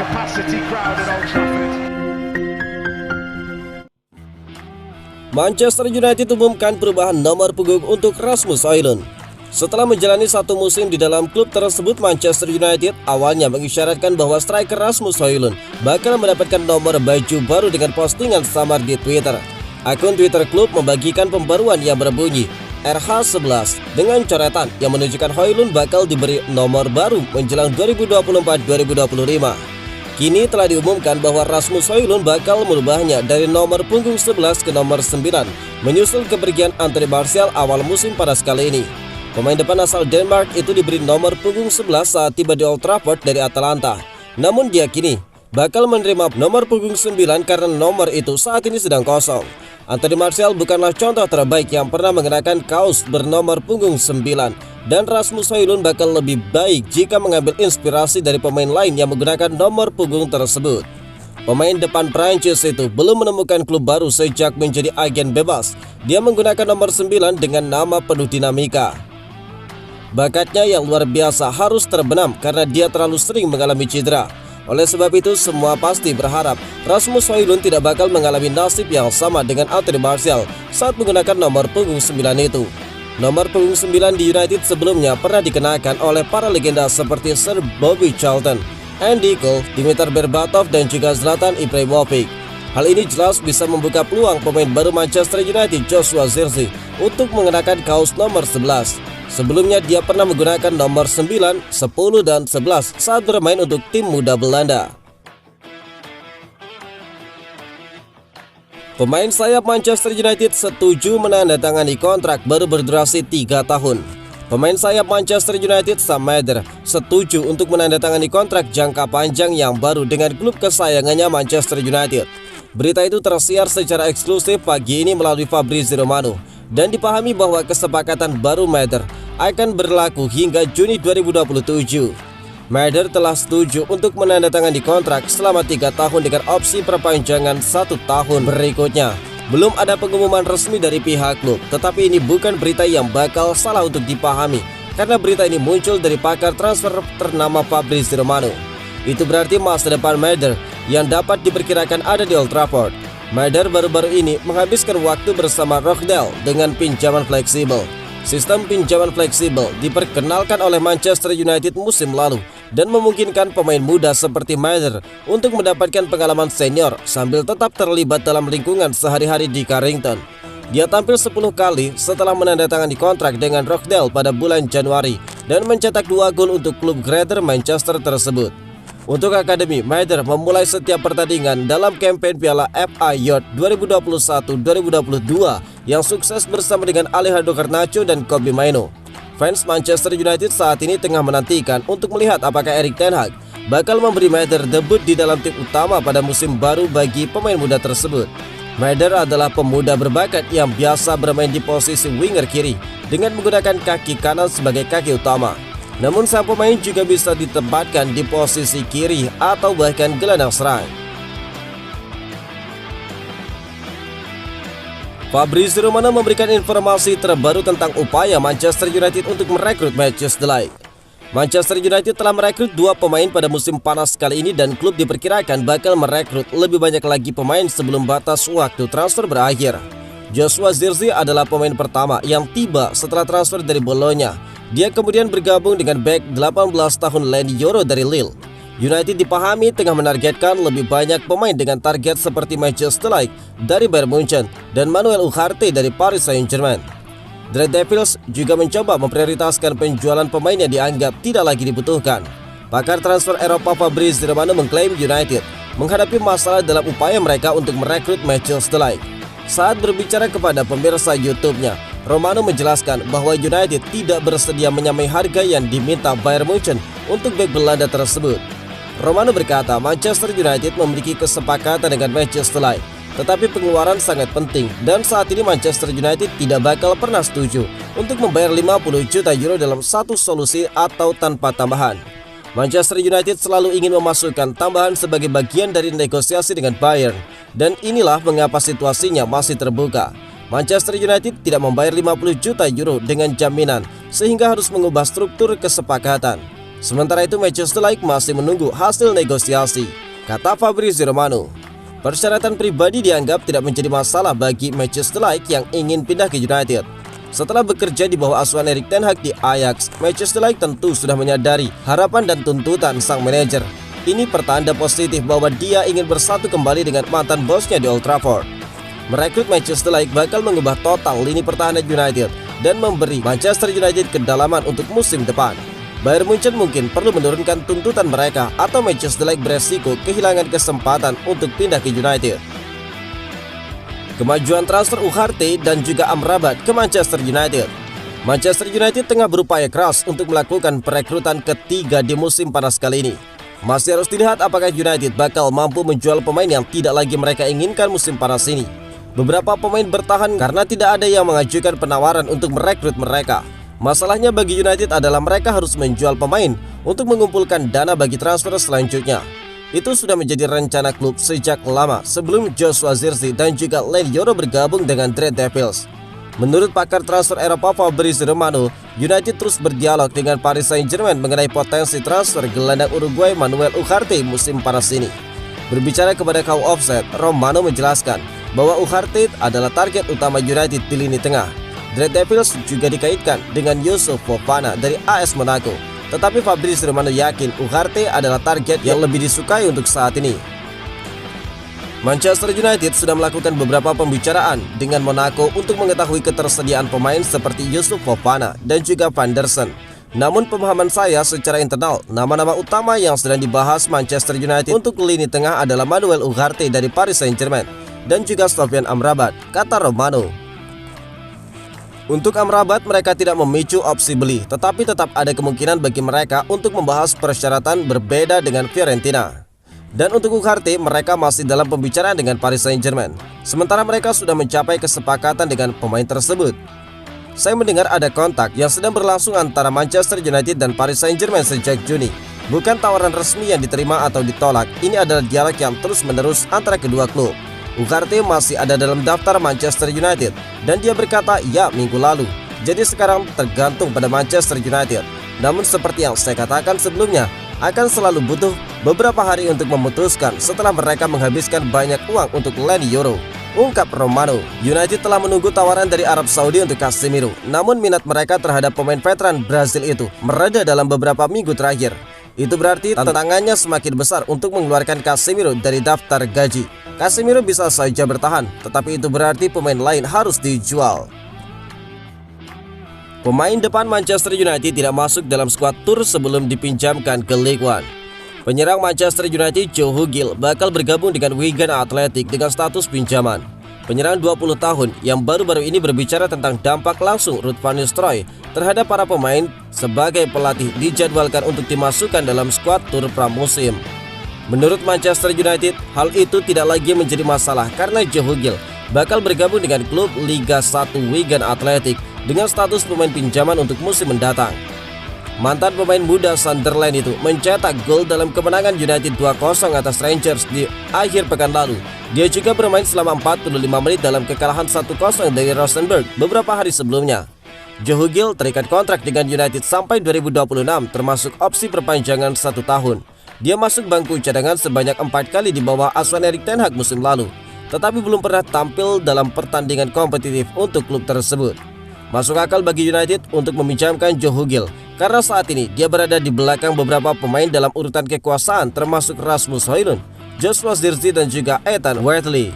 capacity crowd at Old Trafford. Manchester United umumkan perubahan nomor punggung untuk Rasmus Højlund. Setelah menjalani satu musim di dalam klub tersebut, Manchester United awalnya mengisyaratkan bahwa striker Rasmus Højlund bakal mendapatkan nomor baju baru dengan postingan samar di Twitter. Akun Twitter klub membagikan pembaruan yang berbunyi RH11 dengan coretan yang menunjukkan Højlund bakal diberi nomor baru menjelang 2024-2025. Kini telah diumumkan bahwa Rasmus Højlund bakal merubahnya dari nomor punggung 11 ke nomor 9, menyusul kepergian Anthony Martial awal musim panas kali ini. Pemain depan asal Denmark itu diberi nomor punggung 11 saat tiba di Old Trafford dari Atalanta. Namun dia kini bakal menerima nomor punggung 9 karena nomor itu saat ini sedang kosong. Anthony Martial bukanlah contoh terbaik yang pernah mengenakan kaos bernomor punggung 9, dan Rasmus Højlund bakal lebih baik jika mengambil inspirasi dari pemain lain yang menggunakan nomor punggung tersebut. Pemain depan Prancis itu belum menemukan klub baru sejak menjadi agen bebas. Dia menggunakan nomor 9 dengan nama penuh dinamika. Bakatnya yang luar biasa harus terbenam karena dia terlalu sering mengalami cedera. Oleh sebab itu, semua pasti berharap Rasmus Højlund tidak bakal mengalami nasib yang sama dengan Anthony Martial saat menggunakan nomor punggung 9 itu. Nomor punggung 9 di United sebelumnya pernah dikenakan oleh para legenda seperti Sir Bobby Charlton, Andy Cole, Dimitar Berbatov, dan juga Zlatan Ibrahimovic. Hal ini jelas bisa membuka peluang pemain baru Manchester United Joshua Zirkzee untuk mengenakan kaos nomor 11. Sebelumnya dia pernah menggunakan nomor 9, 10, dan 11 saat bermain untuk tim muda Belanda. Pemain sayap Manchester United setuju menandatangani kontrak baru berdurasi 3 tahun. Pemain sayap Manchester United Sam Maeder setuju untuk menandatangani kontrak jangka panjang yang baru dengan klub kesayangannya Manchester United. Berita itu tersiar secara eksklusif pagi ini melalui Fabrizio Romano, dan dipahami bahwa kesepakatan baru Maeder akan berlaku hingga Juni 2027. Maeder telah setuju untuk menandatangani kontrak selama 3 tahun dengan opsi perpanjangan 1 tahun berikutnya. Belum ada pengumuman resmi dari pihak klub, tetapi ini bukan berita yang bakal salah untuk dipahami karena berita ini muncul dari pakar transfer ternama Fabrizio Romano. Itu berarti masa depan Maeder yang dapat diperkirakan ada di Old Trafford. Maeder baru-baru ini menghabiskan waktu bersama Rochdale dengan pinjaman fleksibel. Sistem pinjaman fleksibel diperkenalkan oleh Manchester United musim lalu dan memungkinkan pemain muda seperti Maeder untuk mendapatkan pengalaman senior sambil tetap terlibat dalam lingkungan sehari-hari di Carrington. Dia tampil 10 kali setelah menandatangani kontrak dengan Rochdale pada bulan Januari dan mencetak 2 gol untuk klub Greater Manchester tersebut. Untuk akademi, Maeder memulai setiap pertandingan dalam kampanye Piala FA Youth 2021-2022 yang sukses bersama dengan Alejandro Garnacho dan Kobbie Mainoo. Fans Manchester United saat ini tengah menantikan untuk melihat apakah Erik ten Hag bakal memberi Maeder debut di dalam tim utama pada musim baru bagi pemain muda tersebut. Maeder adalah pemuda berbakat yang biasa bermain di posisi winger kiri dengan menggunakan kaki kanan sebagai kaki utama. Namun sang pemain juga bisa ditempatkan di posisi kiri atau bahkan gelandang serang. Fabrizio Romano memberikan informasi terbaru tentang upaya Manchester United untuk merekrut Matthijs de Ligt. Manchester United telah merekrut 2 pemain pada musim panas kali ini dan klub diperkirakan bakal merekrut lebih banyak lagi pemain sebelum batas waktu transfer berakhir. Joshua Zirkzee adalah pemain pertama yang tiba setelah transfer dari Bologna. Dia kemudian bergabung dengan bek 18 tahun Leny Yoro dari Lille. United dipahami tengah menargetkan lebih banyak pemain dengan target seperti Matthijs de Ligt dari Bayern Munchen dan Manuel Ugarte dari Paris Saint-Germain. The Red Devils juga mencoba memprioritaskan penjualan pemain yang dianggap tidak lagi dibutuhkan. Pakar transfer Eropa Fabrizio Romano mengklaim United menghadapi masalah dalam upaya mereka untuk merekrut Matthijs de Ligt. Saat berbicara kepada pemirsa YouTube-nya, Romano menjelaskan bahwa United tidak bersedia menyamai harga yang diminta Bayern Munchen untuk bek Belanda tersebut. Romano berkata Manchester United memiliki kesepakatan dengan Matthijs de Ligt, tetapi pengeluaran sangat penting dan saat ini Manchester United tidak bakal pernah setuju untuk membayar 50 juta euro dalam satu solusi atau tanpa tambahan. Manchester United selalu ingin memasukkan tambahan sebagai bagian dari negosiasi dengan Bayern, dan inilah mengapa situasinya masih terbuka. Manchester United tidak membayar 50 juta euro dengan jaminan, sehingga harus mengubah struktur kesepakatan. Sementara itu Manchester United masih menunggu hasil negosiasi, kata Fabrizio Romano. Persyaratan pribadi dianggap tidak menjadi masalah bagi Manchester United yang ingin pindah ke United. Setelah bekerja di bawah asuhan Erik ten Hag di Ajax, Manchester United tentu sudah menyadari harapan dan tuntutan sang manajer. Ini pertanda positif bahwa dia ingin bersatu kembali dengan mantan bosnya di Old Trafford. Merekrut Manchester United bakal mengubah total lini pertahanan United dan memberi Manchester United kedalaman untuk musim depan. Bayern Munchen mungkin perlu menurunkan tuntutan mereka atau Manchester United beresiko kehilangan kesempatan untuk pindah ke United. Kemajuan transfer Ugarte dan juga Amrabat ke Manchester United. Manchester United tengah berupaya keras untuk melakukan perekrutan ketiga di musim panas kali ini. Masih harus dilihat apakah United bakal mampu menjual pemain yang tidak lagi mereka inginkan musim panas ini. Beberapa pemain bertahan karena tidak ada yang mengajukan penawaran untuk merekrut mereka. Masalahnya bagi United adalah mereka harus menjual pemain untuk mengumpulkan dana bagi transfer selanjutnya. Itu sudah menjadi rencana klub sejak lama sebelum Joshua Zirkzee dan juga Leny Yoro bergabung dengan Red Devils. Menurut pakar transfer Eropa Fabrizio Romano, United terus berdialog dengan Paris Saint-Germain mengenai potensi transfer gelandang Uruguay Manuel Ugarte musim panas ini. Berbicara kepada kaum Offset, Romano menjelaskan bahwa Ugarte adalah target utama United di lini tengah. Red Devils juga dikaitkan dengan Youssouf Fofana dari AS Monaco. Tetapi Fabrizio Romano yakin Ugarte adalah target yang lebih disukai untuk saat ini. Manchester United sudah melakukan beberapa pembicaraan dengan Monaco untuk mengetahui ketersediaan pemain seperti Youssouf Fofana dan juga Van der Sar. Namun pemahaman saya secara internal, nama-nama utama yang sedang dibahas Manchester United untuk lini tengah adalah Manuel Ugarte dari Paris Saint-Germain dan juga Sofyan Amrabat, kata Romano. Untuk Amrabat mereka tidak memicu opsi beli, tetapi tetap ada kemungkinan bagi mereka untuk membahas persyaratan berbeda dengan Fiorentina. Dan untuk Ugarte mereka masih dalam pembicaraan dengan Paris Saint-Germain, sementara mereka sudah mencapai kesepakatan dengan pemain tersebut. Saya mendengar ada kontak yang sedang berlangsung antara Manchester United dan Paris Saint-Germain sejak Juni. Bukan tawaran resmi yang diterima atau ditolak, ini adalah dialog yang terus-menerus antara kedua klub. Ugarte masih ada dalam daftar Manchester United dan dia berkata ya minggu lalu. Jadi sekarang tergantung pada Manchester United. Namun seperti yang saya katakan sebelumnya, akan selalu butuh beberapa hari untuk memutuskan setelah mereka menghabiskan banyak uang untuk Leny Yoro, ungkap Romano. United telah menunggu tawaran dari Arab Saudi untuk Casemiro, namun minat mereka terhadap pemain veteran Brazil itu mereda dalam beberapa minggu terakhir. Itu berarti tantangannya semakin besar untuk mengeluarkan Casemiro dari daftar gaji. Casemiro bisa saja bertahan, tetapi itu berarti pemain lain harus dijual. Pemain depan Manchester United tidak masuk dalam skuad tur sebelum dipinjamkan ke League One. Penyerang Manchester United Joe Hugil bakal bergabung dengan Wigan Athletic dengan status pinjaman. Penyerang 20 tahun yang baru-baru ini berbicara tentang dampak langsung Ruud van Nistelrooy terhadap para pemain sebagai pelatih dijadwalkan untuk dimasukkan dalam skuad tur pramusim. Menurut Manchester United, hal itu tidak lagi menjadi masalah karena Joe Hugil bakal bergabung dengan klub Liga 1 Wigan Athletic dengan status pemain pinjaman untuk musim mendatang. Mantan pemain muda Sunderland itu mencetak gol dalam kemenangan United 2-0 atas Rangers di akhir pekan lalu. Dia juga bermain selama 45 menit dalam kekalahan 1-0 dari Rosenborg beberapa hari sebelumnya. Joe Hugil terikat kontrak dengan United sampai 2026 termasuk opsi perpanjangan 1 tahun. Dia masuk bangku cadangan sebanyak 4 kali di bawah asuhan Erik ten Hag musim lalu, tetapi belum pernah tampil dalam pertandingan kompetitif untuk klub tersebut. Masuk akal bagi United untuk meminjamkan Joe Hugil karena saat ini dia berada di belakang beberapa pemain dalam urutan kekuasaan termasuk Rasmus Højlund, Joshua Zirkzee dan juga Ethan Whitley.